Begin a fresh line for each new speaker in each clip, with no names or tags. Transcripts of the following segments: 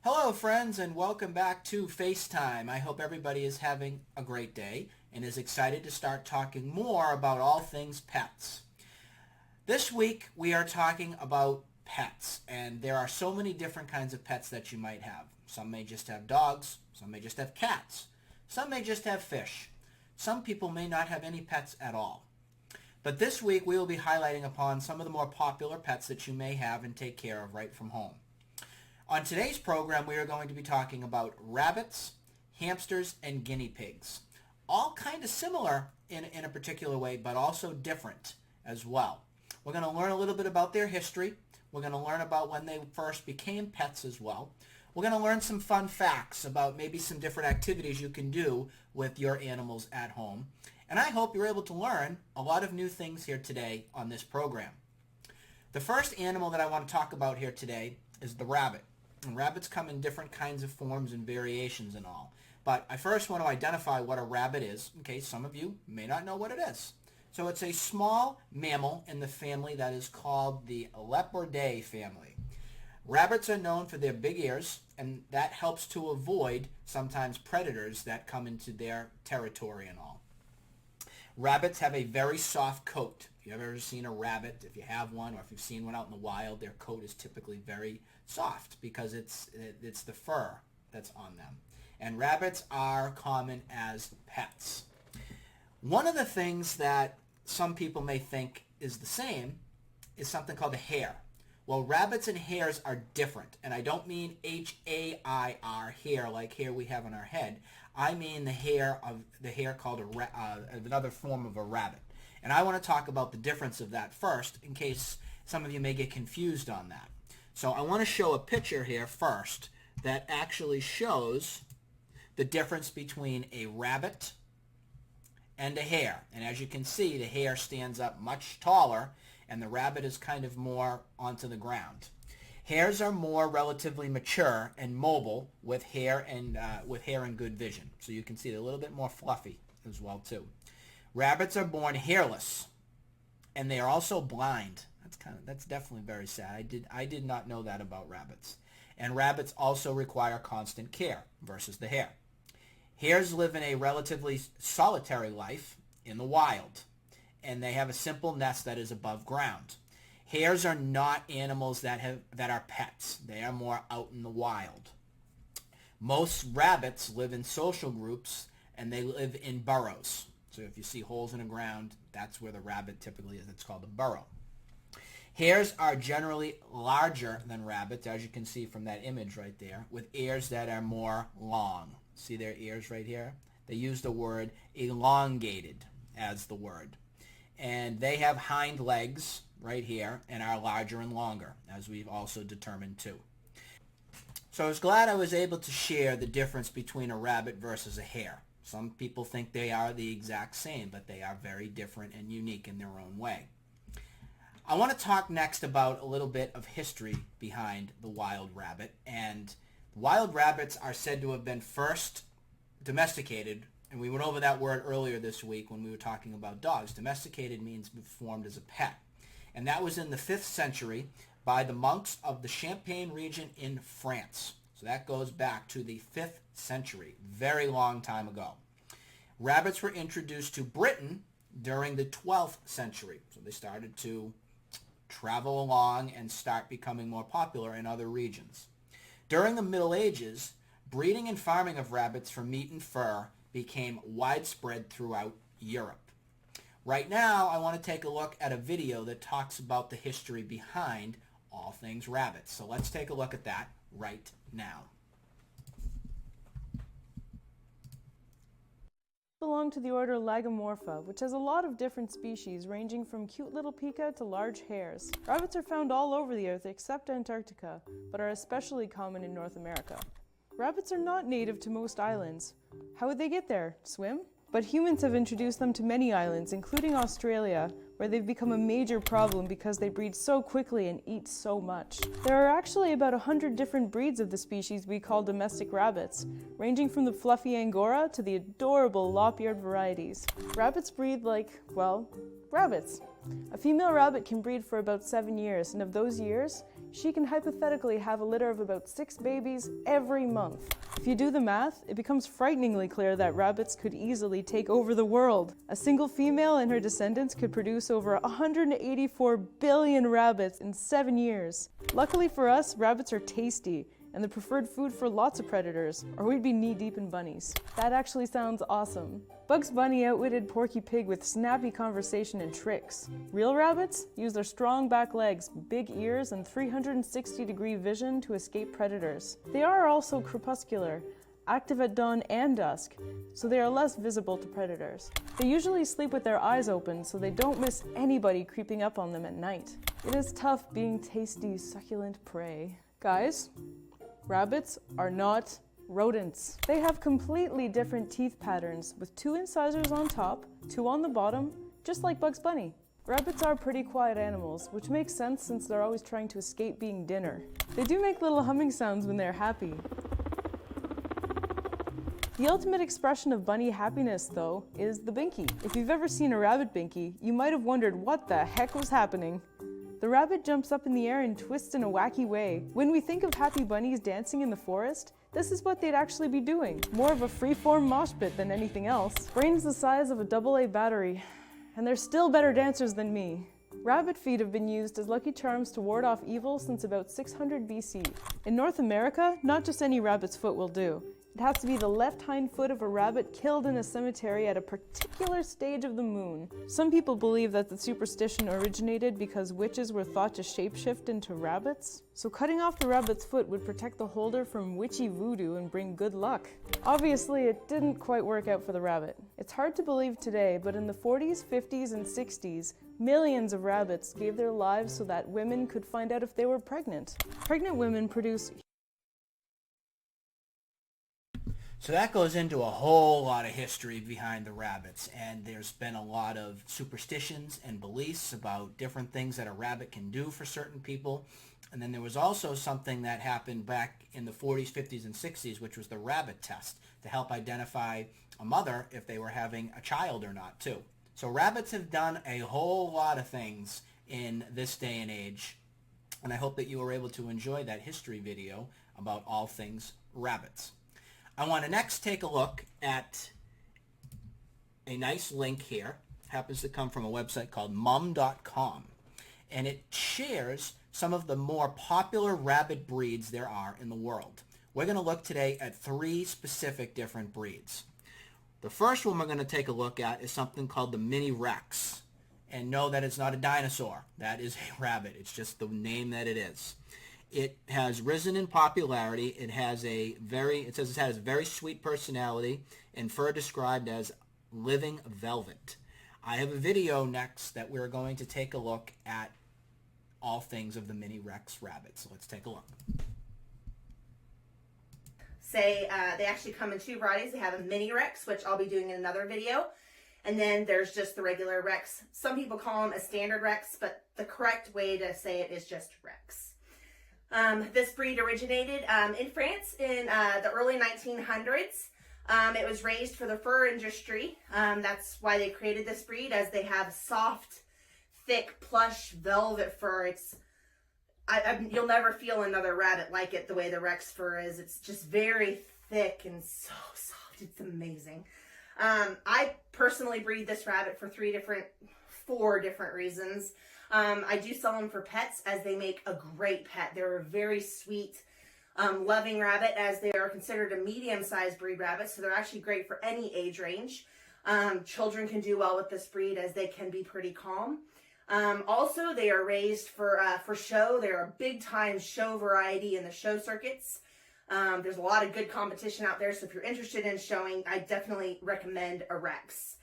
Hello friends, and welcome back to Facetime. I hope everybody is having a great day and is excited to start talking more about all things pets. This week we are talking about pets, and there are so many different kinds of pets that you might have. Some may just have dogs, some may just have cats, some may just have fish. Some people may not have any pets at all. But this week we will be highlighting upon some of the more popular pets that you may have and take care of right from home. On today's program, we are going to be talking about rabbits, hamsters, and guinea pigs. All kind of similar in a particular way, but also different as well. We're going to learn a little bit about their history. We're going to learn about when they first became pets as well. We're going to learn some fun facts about maybe some different activities you can do with your animals at home. And I hope you're able to learn a lot of new things here today on this program. The first animal that I want to talk about here today is the rabbit. And rabbits come in different kinds of forms and variations and all. But I first want to identify what a rabbit is, in case some of you may not know what it is. So it's a small mammal in the family that is called the Leopardidae family. Rabbits are known for their big ears, and that helps to avoid sometimes predators that come into their territory and all. Rabbits have a very soft coat. If you've ever seen a rabbit, if you have one, or if you've seen one out in the wild, their coat is typically very soft because it's the fur that's on them. And rabbits are common as pets. One of the things that some people may think is the same is something called a hare. Well, rabbits and hares are different, and I don't mean H-A-I-R, hair, like hair we have on our head. I mean the hair called another form of a rabbit. And I want to talk about the difference of that first, in case some of you may get confused on that. So I want to show a picture here first that actually shows the difference between a rabbit and a hare. And as you can see, the hare stands up much taller, and the rabbit is kind of more onto the ground. Hares are more relatively mature and mobile with hair and good vision. So you can see they're a little bit more fluffy as well too. Rabbits are born hairless, and they are also blind. That's definitely very sad. I did not know that about rabbits. And rabbits also require constant care versus the hare. Hares live in a relatively solitary life in the wild, and they have a simple nest that is above ground. Hares are not animals that are pets. They are more out in the wild. Most rabbits live in social groups, and they live in burrows. So if you see holes in the ground, that's where the rabbit typically is. It's called a burrow. Hares are generally larger than rabbits, as you can see from that image right there, with ears that are more long. See their ears right here? They use the word elongated as the word. And they have hind legs right here and are larger and longer, as we've also determined too. So I was glad I was able to share the difference between a rabbit versus a hare. Some people think they are the exact same, but they are very different and unique in their own way. I want to talk next about a little bit of history behind the wild rabbit. And wild rabbits are said to have been first domesticated, and we went over that word earlier this week when we were talking about dogs. Domesticated means formed as a pet. And that was in the 5th century by the monks of the Champagne region in France. So that goes back to the 5th century, very long time ago. Rabbits were introduced to Britain during the 12th century. So they started to travel along and start becoming more popular in other regions. During the Middle Ages, breeding and farming of rabbits for meat and fur became widespread throughout Europe. Right now, I want to take a look at a video that talks about the history behind all things rabbits. So let's take a look at that right now.
Belong to the order Lagomorpha, which has a lot of different species ranging from cute little pika to large hares. Rabbits are found all over the earth except Antarctica, but are especially common in North America. Rabbits are not native to most islands. How would they get there? Swim? But humans have introduced them to many islands, including Australia, where they've become a major problem because they breed so quickly and eat so much. There are actually about 100 different breeds of the species we call domestic rabbits, ranging from the fluffy Angora to the adorable lop-eared varieties. Rabbits breed like, well, rabbits. A female rabbit can breed for about 7 years, and of those years, she can hypothetically have a litter of about 6 babies every month. If you do the math, it becomes frighteningly clear that rabbits could easily take over the world. A single female and her descendants could produce over 184 billion rabbits in 7 years. Luckily for us, rabbits are tasty and the preferred food for lots of predators, or we'd be knee-deep in bunnies. That actually sounds awesome. Bugs Bunny outwitted Porky Pig with snappy conversation and tricks. Real rabbits use their strong back legs, big ears, and 360-degree vision to escape predators. They are also crepuscular, active at dawn and dusk, so they are less visible to predators. They usually sleep with their eyes open so they don't miss anybody creeping up on them at night. It is tough being tasty, succulent prey. Guys, rabbits are not rodents. They have completely different teeth patterns with 2 incisors on top, 2 on the bottom, just like Bugs Bunny. Rabbits are pretty quiet animals, which makes sense since they're always trying to escape being dinner. They do make little humming sounds when they're happy. The ultimate expression of bunny happiness, though, is the binky. If you've ever seen a rabbit binky, you might have wondered what the heck was happening. The rabbit jumps up in the air and twists in a wacky way. When we think of happy bunnies dancing in the forest, this is what they'd actually be doing. More of a free-form mosh pit than anything else. Brains the size of a AA battery, and they're still better dancers than me. Rabbit feet have been used as lucky charms to ward off evil since about 600 BC. In North America, not just any rabbit's foot will do. It has to be the left hind foot of a rabbit killed in a cemetery at a particular stage of the moon. Some people believe that the superstition originated because witches were thought to shapeshift into rabbits. So cutting off the rabbit's foot would protect the holder from witchy voodoo and bring good luck. Obviously, it didn't quite work out for the rabbit. It's hard to believe today, but in the 40s, 50s, and 60s, millions of rabbits gave their lives so that women could find out if they were pregnant. Pregnant women produce.
So that goes into a whole lot of history behind the rabbits, and there's been a lot of superstitions and beliefs about different things that a rabbit can do for certain people. And then there was also something that happened back in the 40s, 50s, and 60s, which was the rabbit test to help identify a mother if they were having a child or not, too. So rabbits have done a whole lot of things in this day and age, and I hope that you were able to enjoy that history video about all things rabbits. I want to next take a look at a nice link here. It happens to come from a website called mum.com, and it shares some of the more popular rabbit breeds there are in the world. We're going to look today at 3 specific different breeds. The first one we're going to take a look at is something called the Mini Rex. And know that it's not a dinosaur. That is a rabbit. It's just the name that it is. It has risen in popularity. It says it has a very sweet personality and fur described as living velvet. I have a video next that we're going to take a look at all things of the Mini Rex rabbit. So let's take a look.
They actually come in 2 varieties. They have a Mini Rex, which I'll be doing in another video. And then there's just the regular Rex. Some people call them a standard Rex, but the correct way to say it is just Rex. This breed originated in France in the early 1900s. It was raised for the fur industry. That's why they created this breed, as they have soft, thick, plush, velvet fur. You'll never feel another rabbit like it the way the Rex fur is. It's just very thick and so soft. It's amazing. I personally breed this rabbit for 4 different reasons. I do sell them for pets, as they make a great pet. They're a very sweet, loving rabbit, as they are considered a medium-sized breed rabbit, so they're actually great for any age range. Children can do well with this breed, as they can be pretty calm. Also, they are raised for show. They're a big-time show variety in the show circuits. There's a lot of good competition out there, so if you're interested in showing, I definitely recommend a Rex.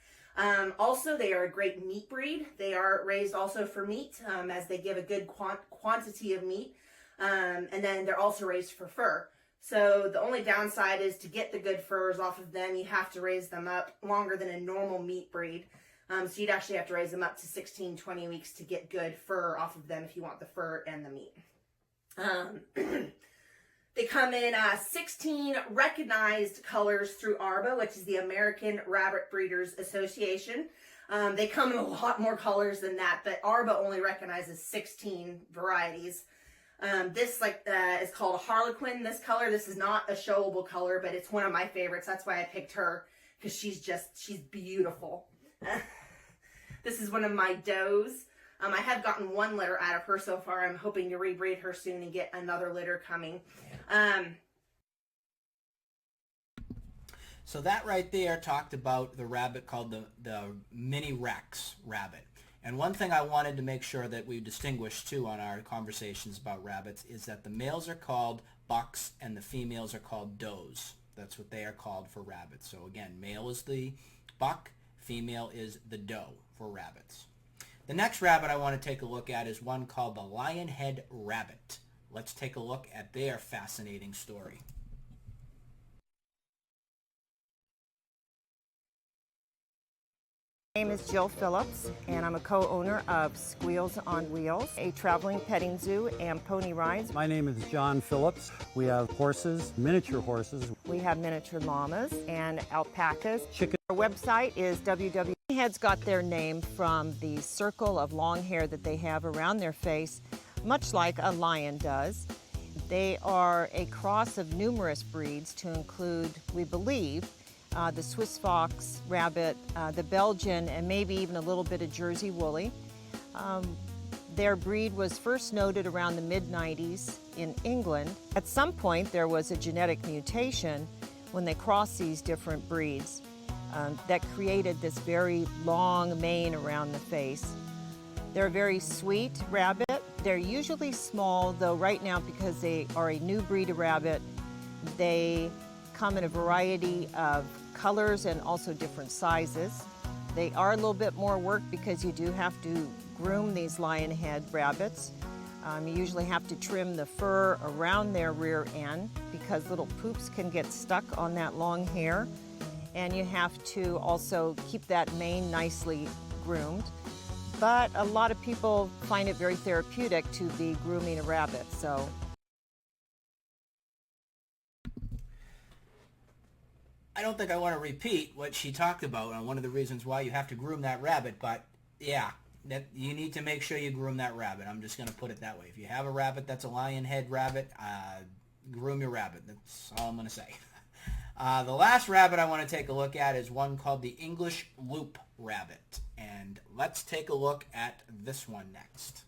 Also, they are a great meat breed. They are raised also for meat, as they give a good quantity of meat. And then they're also raised for fur. So the only downside is to get the good furs off of them, you have to raise them up longer than a normal meat breed. So you'd actually have to raise them up to 16, 20 weeks to get good fur off of them if you want the fur and the meat. They come in 16 recognized colors through ARBA, which is the American Rabbit Breeders Association. They come in a lot more colors than that, but ARBA only recognizes 16 varieties. This is called a Harlequin, this color. This is not a showable color, but it's one of my favorites. That's why I picked her, because she's beautiful. This is one of my does. I have gotten one litter out of her so far. I'm hoping to rebreed her soon and get another litter coming.
So that right there talked about the rabbit called the Mini Rex rabbit. And one thing I wanted to make sure that we distinguish too on our conversations about rabbits is that the males are called bucks and the females are called does. That's what they are called for rabbits. So again, male is the buck, female is the doe for rabbits. The next rabbit I want to take a look at is one called the lionhead rabbit. Let's take a look at their fascinating story.
My name is Jill Phillips, and I'm a co-owner of Squeals on Wheels, a traveling petting zoo and pony rides.
My name is John Phillips. We have horses, miniature horses.
We have miniature llamas and alpacas.
Chicken.
Our website is www. Heads got their name from the circle of long hair that they have around their face, much like a lion does. They are a cross of numerous breeds to include, we believe, the Swiss fox rabbit, the Belgian, and maybe even a little bit of Jersey woolly. Their breed was first noted around the mid-90s in England. At some point there was a genetic mutation when they crossed these different breeds that created this very long mane around the face. They're a very sweet rabbit. They're usually small, though right now, because they are a new breed of rabbit, they come in a variety of colors and also different sizes. They are a little bit more work because you do have to groom these lionhead rabbits. You usually have to trim the fur around their rear end because little poops can get stuck on that long hair. And you have to also keep that mane nicely groomed. But a lot of people find it very therapeutic to be grooming a rabbit. So
I don't think I want to repeat what she talked about on one of the reasons why you have to groom that rabbit, but yeah, that you need to make sure you groom that rabbit. I'm just going to put it that way. If you have a rabbit that's a lion head rabbit, groom your rabbit. That's all I'm going to say. The last rabbit I want to take a look at is one called the English loop rabbit. And let's take a look at this one next.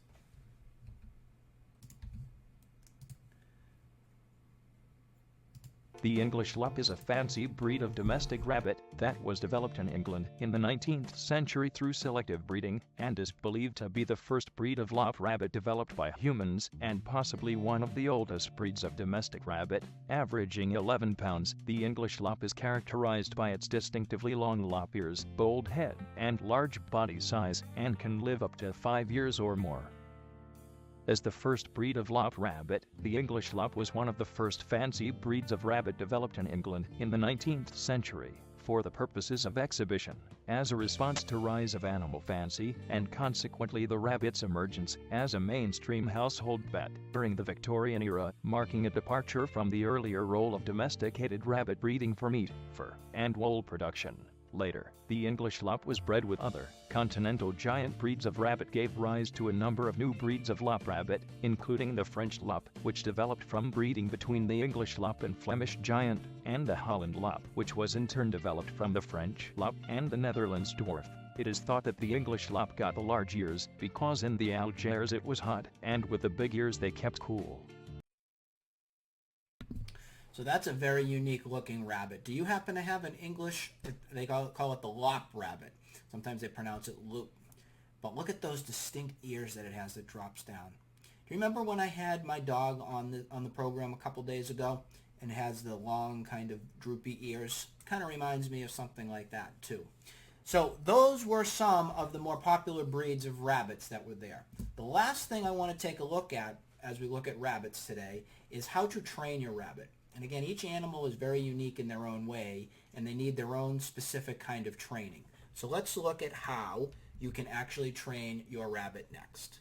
The English Lup is a fancy breed of domestic rabbit that was developed in England in the 19th century through selective breeding and is believed to be the first breed of lop rabbit developed by humans and possibly one of the oldest breeds of domestic rabbit, averaging 11 pounds. The English Lup is characterized by its distinctively long lop ears, bold head, and large body size, and can live up to 5 years or more. As the first breed of lop rabbit, the English Lup was one of the first fancy breeds of rabbit developed in England in the 19th century for the purposes of exhibition, as a response to rise of animal fancy and consequently the rabbit's emergence as a mainstream household pet during the Victorian era, marking a departure from the earlier role of domesticated rabbit breeding for meat, fur, and wool production. Later, the English Lup was bred with other continental giant breeds of rabbit, gave rise to a number of new breeds of lop rabbit, including the French Lup, which developed from breeding between the English Lup and Flemish Giant, and the Holland Lup, which was in turn developed from the French Lup and the Netherlands Dwarf. It is thought that the English Lup got the large ears because in the Algiers it was hot, and with the big ears they kept cool.
So that's a very unique looking rabbit. Do you happen to have an English, they call it the lop rabbit. Sometimes they pronounce it loop. But look at those distinct ears that it has that drops down. Do you remember when I had my dog on the program a couple days ago and it has the long kind of droopy ears? Kind of reminds me of something like that too. So those were some of the more popular breeds of rabbits that were there. The last thing I want to take a look at as we look at rabbits today is how to train your rabbit. And again, each animal is very unique in their own way, and they need their own specific kind of training. So let's look at how you can actually train your rabbit next.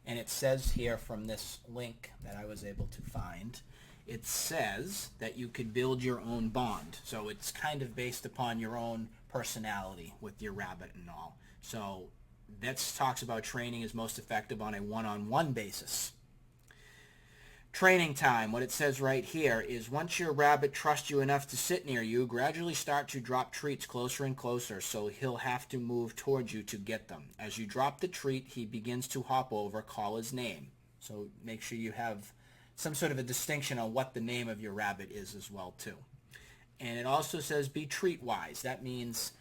And it says here from this link that I was able to find, it says that you could build your own bond. So it's kind of based upon your own personality with your rabbit and all. So That talks about training is most effective on a one-on-one basis. Training time, what it says right here is once your rabbit trusts you enough to sit near you, gradually start to drop treats closer and closer so he'll have to move towards you to get them. As you drop the treat, he begins to hop over, call his name. So make sure you have some sort of a distinction on what the name of your rabbit is as well too. And it also says be treat wise. That means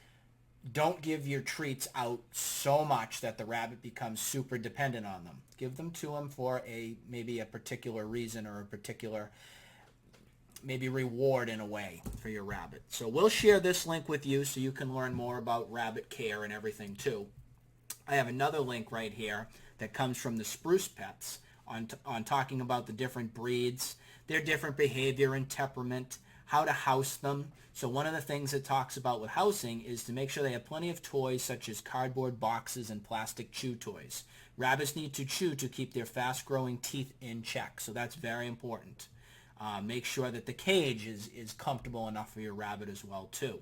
don't give your treats out so much that the rabbit becomes super dependent on them. Give them to him for maybe a particular reason or a particular maybe reward in a way for your rabbit. So we'll share this link with you so you can learn more about rabbit care and everything too. I have another link right here that comes from the Spruce Pets on talking about the different breeds, their different behavior and temperament, how to house them. So one of the things it talks about with housing is to make sure they have plenty of toys such as cardboard boxes and plastic chew toys. Rabbits need to chew to keep their fast-growing teeth in check, so that's very important. Make sure that the cage is comfortable enough for your rabbit as well too.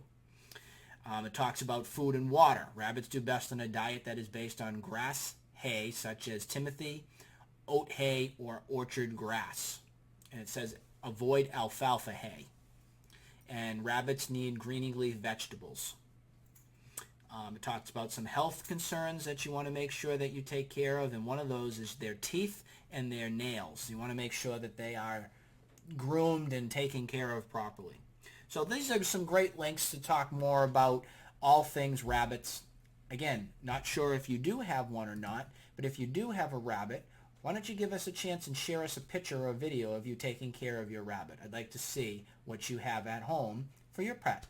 It talks about food and water. Rabbits do best on a diet that is based on grass hay such as timothy, oat hay, or orchard grass. And it says avoid alfalfa hay. And rabbits need greeny leaf vegetables. It talks about some health concerns that you want to make sure that you take care of, and one of those is their teeth and their nails. You want to make sure that they are groomed and taken care of properly. So these are some great links to talk more about all things rabbits. Again, not sure if you do have one or not, but if you do have a rabbit, why don't you give us a chance and share us a picture or a video of you taking care of your rabbit? I'd like to see what you have at home for your pet.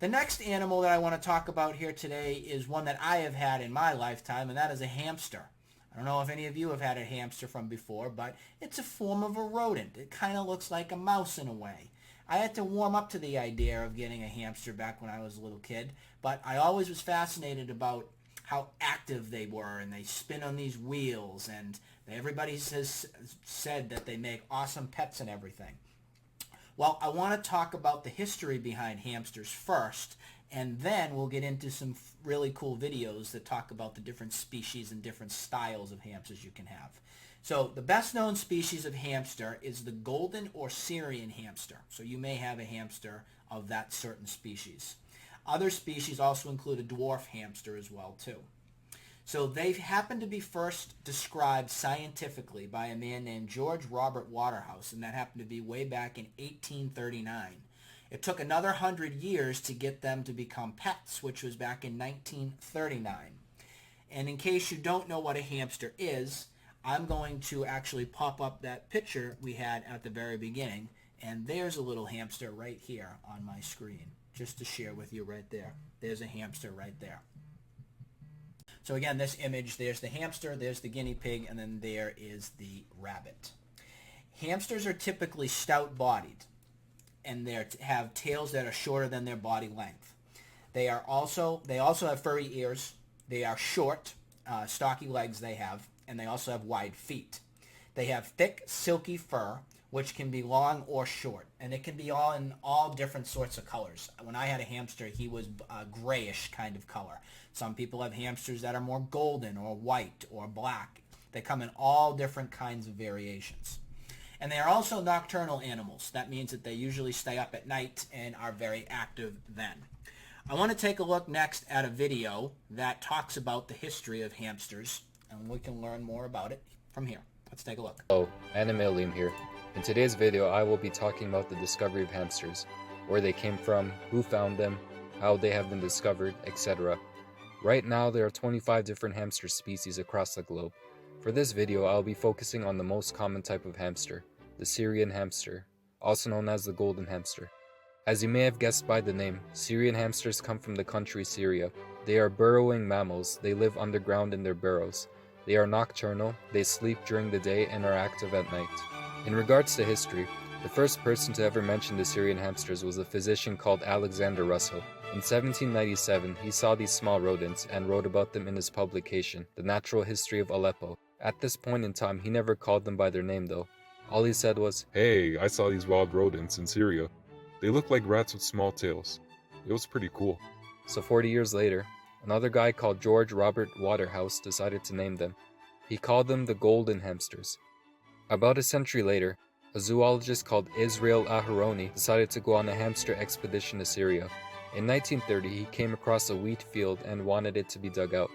The next animal that I want to talk about here today is one that I have had in my lifetime, and that is a hamster. I don't know if any of you have had a hamster from before, but it's a form of a rodent. It kind of looks like a mouse in a way. I had to warm up to the idea of getting a hamster back when I was a little kid, but I always was fascinated about how active they were, and they spin on these wheels, and everybody has said that they make awesome pets and everything. Well, I want to talk about the history behind hamsters first, and then we'll get into some really cool videos that talk about the different species and different styles of hamsters you can have. So the best known species of hamster is the golden or Syrian hamster. So you may have a hamster of that certain species. Other species also include a dwarf hamster as well too. So they happen to be first described scientifically by a man named George Robert Waterhouse, and that happened to be way back in 1839. It took another 100 years to get them to become pets, which was back in 1939. And in case you don't know what a hamster is, I'm going to actually pop up that picture we had at the very beginning, and there's a little hamster right here on my screen, just to share with you right there. There's a hamster right there. So again, this image, there's the hamster, there's the guinea pig, and then there is the rabbit. Hamsters are typically stout-bodied, and they have tails that are shorter than their body length. They also have furry ears. They are short, stocky legs they have, and they also have wide feet. They have thick, silky fur, which can be long or short, and it can be in all different sorts of colors. When I had a hamster, he was a grayish kind of color. Some people have hamsters that are more golden or white or black. They come in all different kinds of variations. And they are also nocturnal animals. That means that they usually stay up at night and are very active then. I want to take a look next at a video that talks about the history of hamsters, and we can learn more about it from here. Let's take a look.
Hello, Anime Liam here. In today's video, I will be talking about the discovery of hamsters, where they came from, who found them, how they have been discovered, etc. Right now, there are 25 different hamster species across the globe. For this video, I'll be focusing on the most common type of hamster, the Syrian hamster, also known as the golden hamster. As you may have guessed by the name, Syrian hamsters come from the country Syria. They are burrowing mammals. They live underground in their burrows. They are nocturnal, they sleep during the day and are active at night. In regards to history, the first person to ever mention the Syrian hamsters was a physician called Alexander Russell. In 1797, he saw these small rodents and wrote about them in his publication, The Natural History of Aleppo. At this point in time, he never called them by their name though. All he said was,
"Hey, I saw these wild rodents in Syria. They look like rats with small tails. It was pretty cool."
So 40 years later, Another guy called George Robert Waterhouse decided to name them. He called them the golden hamsters. About a century later, a zoologist called Israel Aharoni decided to go on a hamster expedition to Syria. In 1930, he came across a wheat field and wanted it to be dug out.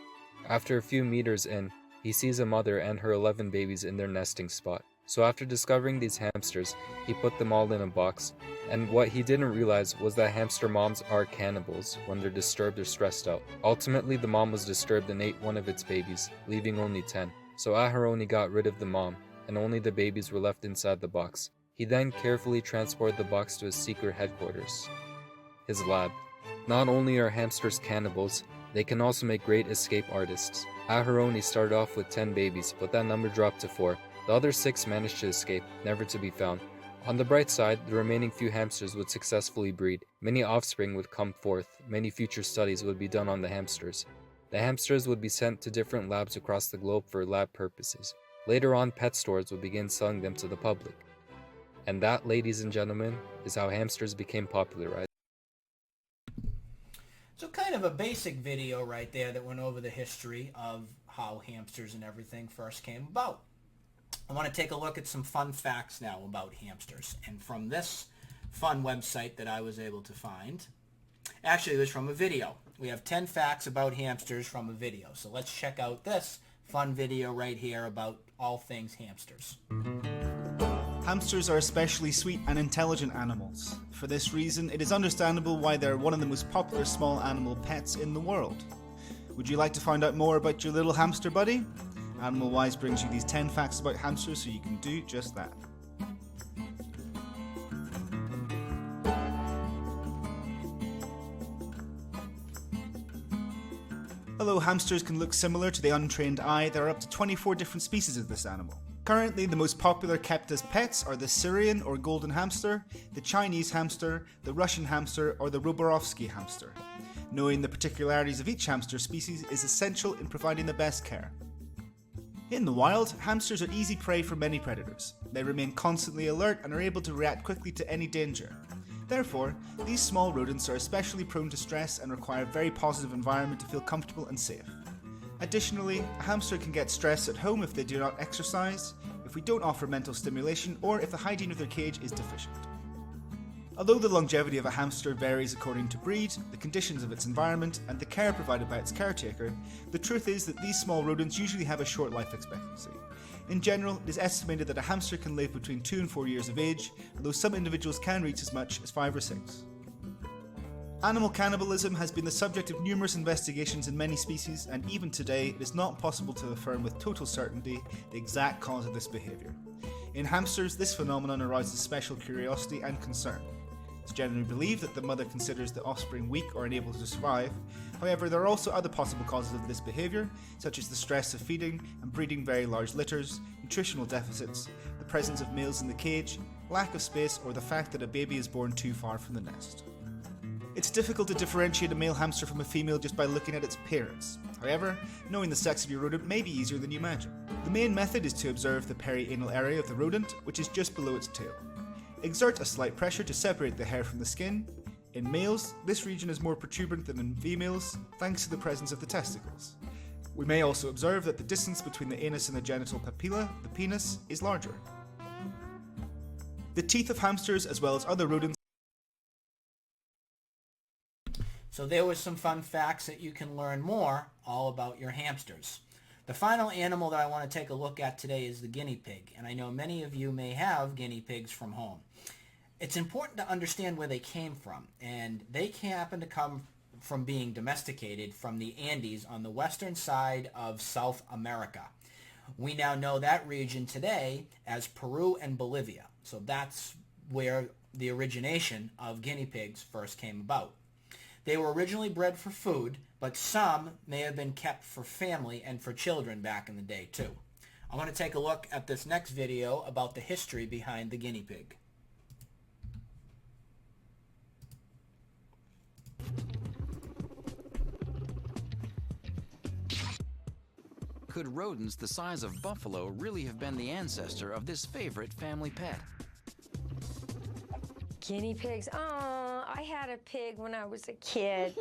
After a few meters in, he sees a mother and her 11 babies in their nesting spot. So after discovering these hamsters, he put them all in a box. And what he didn't realize was that hamster moms are cannibals when they're disturbed or stressed out. Ultimately, the mom was disturbed and ate one of its babies, leaving only 10. So Aharoni got rid of the mom, and only the babies were left inside the box. He then carefully transported the box to his secret headquarters, his lab. Not only are hamsters cannibals, they can also make great escape artists. Aharoni started off with 10 babies, but that number dropped to 4. The other 6 managed to escape, never to be found. On the bright side, the remaining few hamsters would successfully breed. Many offspring would come forth. Many future studies would be done on the hamsters. The hamsters would be sent to different labs across the globe for lab purposes. Later on, pet stores would begin selling them to the public. And that, ladies and gentlemen, is how hamsters became popularized.
So kind of a basic video right there that went over the history of how hamsters and everything first came about. I want to take a look at some fun facts now about hamsters. And from this fun website that I was able to find, actually it was from a video. We have 10 facts about hamsters from a video. So let's check out this fun video right here about all things hamsters.
Hamsters are especially sweet and intelligent animals. For this reason, it is understandable why they're one of the most popular small animal pets in the world. Would you like to find out more about your little hamster buddy? Animal Wise brings you these 10 facts about hamsters so you can do just that. Although hamsters can look similar to the untrained eye, there are up to 24 different species of this animal. Currently, the most popular kept as pets are the Syrian or golden hamster, the Chinese hamster, the Russian hamster, or the Roborovsky hamster. Knowing the particularities of each hamster species is essential in providing the best care. In the wild, hamsters are easy prey for many predators. They remain constantly alert and are able to react quickly to any danger. Therefore, these small rodents are especially prone to stress and require a very positive environment to feel comfortable and safe. Additionally, a hamster can get stressed at home if they do not exercise, if we don't offer mental stimulation, or if the hygiene of their cage is deficient. Although the longevity of a hamster varies according to breed, the conditions of its environment, and the care provided by its caretaker, the truth is that these small rodents usually have a short life expectancy. In general, it is estimated that a hamster can live between 2 and 4 years of age, although some individuals can reach as much as 5 or 6. Animal cannibalism has been the subject of numerous investigations in many species, and even today it is not possible to affirm with total certainty the exact cause of this behaviour. In hamsters, this phenomenon arouses special curiosity and concern. It's generally believed that the mother considers the offspring weak or unable to survive. However, there are also other possible causes of this behaviour, such as the stress of feeding and breeding very large litters, nutritional deficits, the presence of males in the cage, lack of space, or the fact that a baby is born too far from the nest. It's difficult to differentiate a male hamster from a female just by looking at its appearance. However, knowing the sex of your rodent may be easier than you imagine. The main method is to observe the perianal area of the rodent, which is just below its tail. Exert a slight pressure to separate the hair from the skin. In males, this region is more protuberant than in females, thanks to the presence of the testicles. We may also observe that the distance between the anus and the genital papilla, the penis, is larger. The teeth of hamsters, as well as other rodents.
So there was some fun facts that you can learn more all about your hamsters. The final animal that I want to take a look at today is the guinea pig, and I know many of you may have guinea pigs from home. It's important to understand where they came from, and they happen to come from being domesticated from the Andes on the western side of South America. We now know that region today as Peru and Bolivia, so that's where the origination of guinea pigs first came about. They were originally bred for food, but some may have been kept for family and for children back in the day too. I want to take a look at this next video about the history behind the guinea pig.
Could rodents the size of buffalo really have been the ancestor of this favorite family pet?
Guinea pigs. Oh, I had a pig when I was a kid.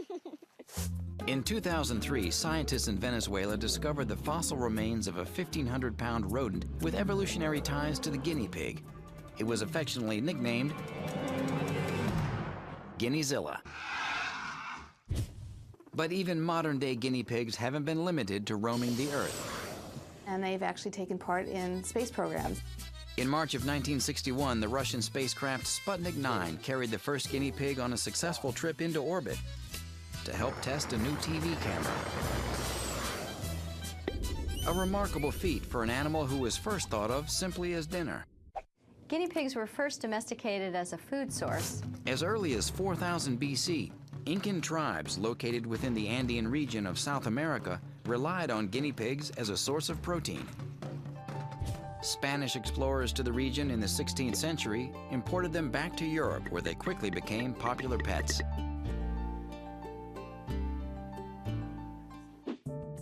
In 2003, scientists in Venezuela discovered the fossil remains of a 1,500-pound rodent with evolutionary ties to the guinea pig. It was affectionately nicknamed Guineazilla. But even modern-day guinea pigs haven't been limited to roaming the Earth.
And they've actually taken part in space programs.
In March of 1961, the Russian spacecraft Sputnik 9 carried the first guinea pig on a successful trip into orbit to help test a new TV camera. A remarkable feat for an animal who was first thought of simply as dinner.
Guinea pigs were first domesticated as a food source.
As early as 4000 BC, Incan tribes located within the Andean region of South America relied on guinea pigs as a source of protein. Spanish explorers to the region in the 16th century imported them back to Europe, where they quickly became popular pets.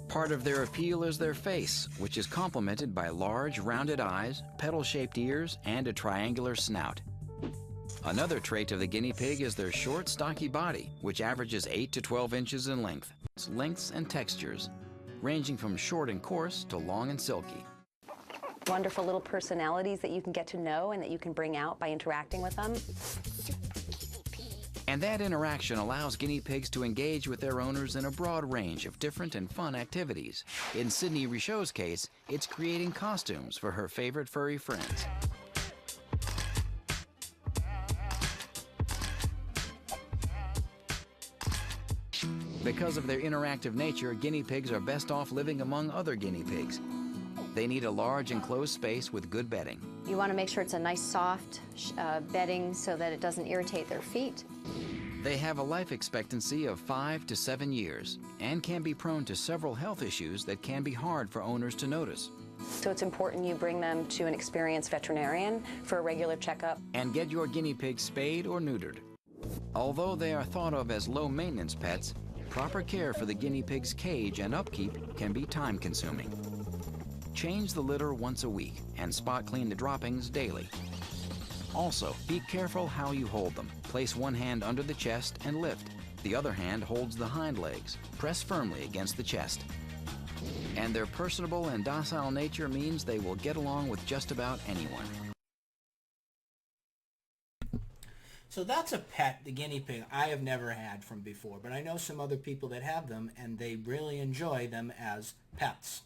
Part of their appeal is their face, which is complemented by large, rounded eyes, petal-shaped ears, and a triangular snout. Another trait of the guinea pig is their short, stocky body, which averages 8 to 12 inches in length. Its lengths and textures, ranging from short and coarse to long and silky.
Wonderful little personalities that you can get to know and that you can bring out by interacting with them.
And that interaction allows guinea pigs to engage with their owners in a broad range of different and fun activities. In Sydney Richaud's case, it's creating costumes for her favorite furry friends. Because of their interactive nature, guinea pigs are best off living among other guinea pigs. They need a large enclosed space with good bedding.
You want to make sure it's a nice soft bedding so that it doesn't irritate their feet.
They have a life expectancy of 5 to 7 years and can be prone to several health issues that can be hard for owners to notice.
So it's important you bring them to an experienced veterinarian for a regular checkup.
And get your guinea pig spayed or neutered. Although they are thought of as low-maintenance pets, proper care for the guinea pig's cage and upkeep can be time-consuming. Change the litter once a week and spot clean the droppings daily. Also, be careful how you hold them. Place one hand under the chest and lift. The other hand holds the hind legs. Press firmly against the chest. And their personable and docile nature means they will get along with just about anyone.
So that's a pet, the guinea pig, I have never had from before, but I know some other people that have them and they really enjoy them as pets.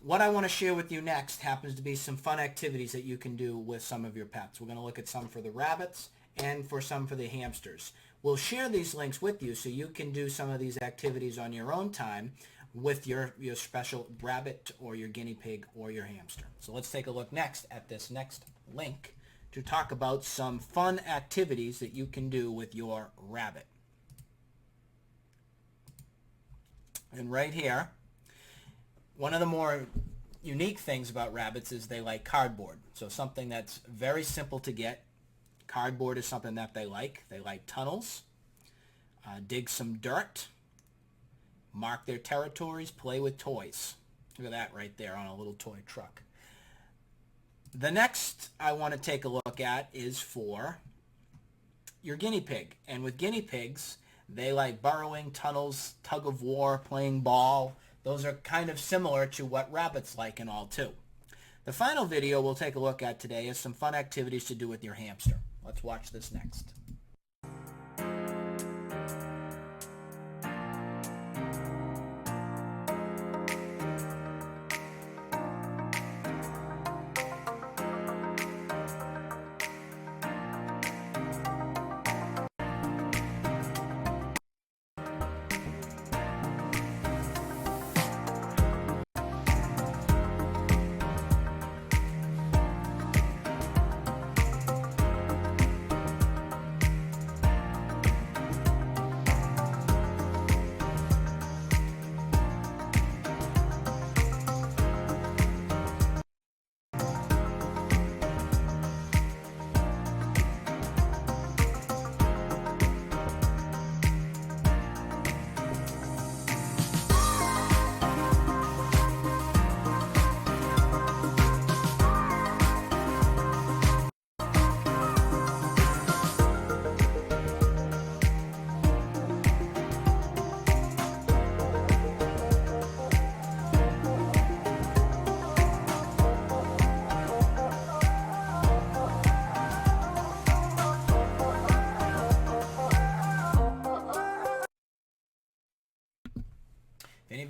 What I want to share with you next happens to be some fun activities that you can do with some of your pets. We're going to look at some for the rabbits and for some for the hamsters. We'll share these links with you so you can do some of these activities on your own time with your special rabbit or your guinea pig or your hamster. So let's take a look next at this next link to talk about some fun activities that you can do with your rabbit. And right here, one of the more unique things about rabbits is they like cardboard. So something that's very simple to get. Cardboard is something that they like. They like tunnels, dig some dirt, mark their territories, play with toys. Look at that right there on a little toy truck. The next I want to take a look at is for your guinea pig. And with guinea pigs, they like burrowing, tunnels, tug of war, playing ball. Those are kind of similar to what rabbits like and all too. The final video we'll take a look at today is some fun activities to do with your hamster. Let's watch this next.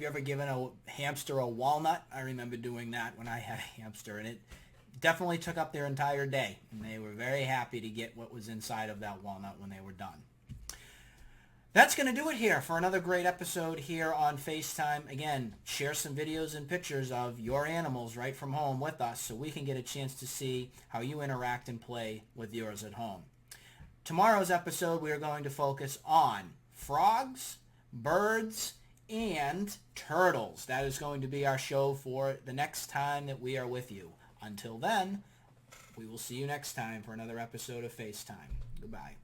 you ever given a hamster a walnut? I remember doing that when I had a hamster, and it definitely took up their entire day. And they were very happy to get what was inside of that walnut when they were done. That's going to do it here for another great episode here on FaceTime. Again, share some videos and pictures of your animals right from home with us so we can get a chance to see how you interact and play with yours at home. Tomorrow's episode, we are going to focus on frogs, birds, and turtles. That is going to be our show for the next time that we are with you. Until then, we will see you next time for another episode of FaceTime. Goodbye.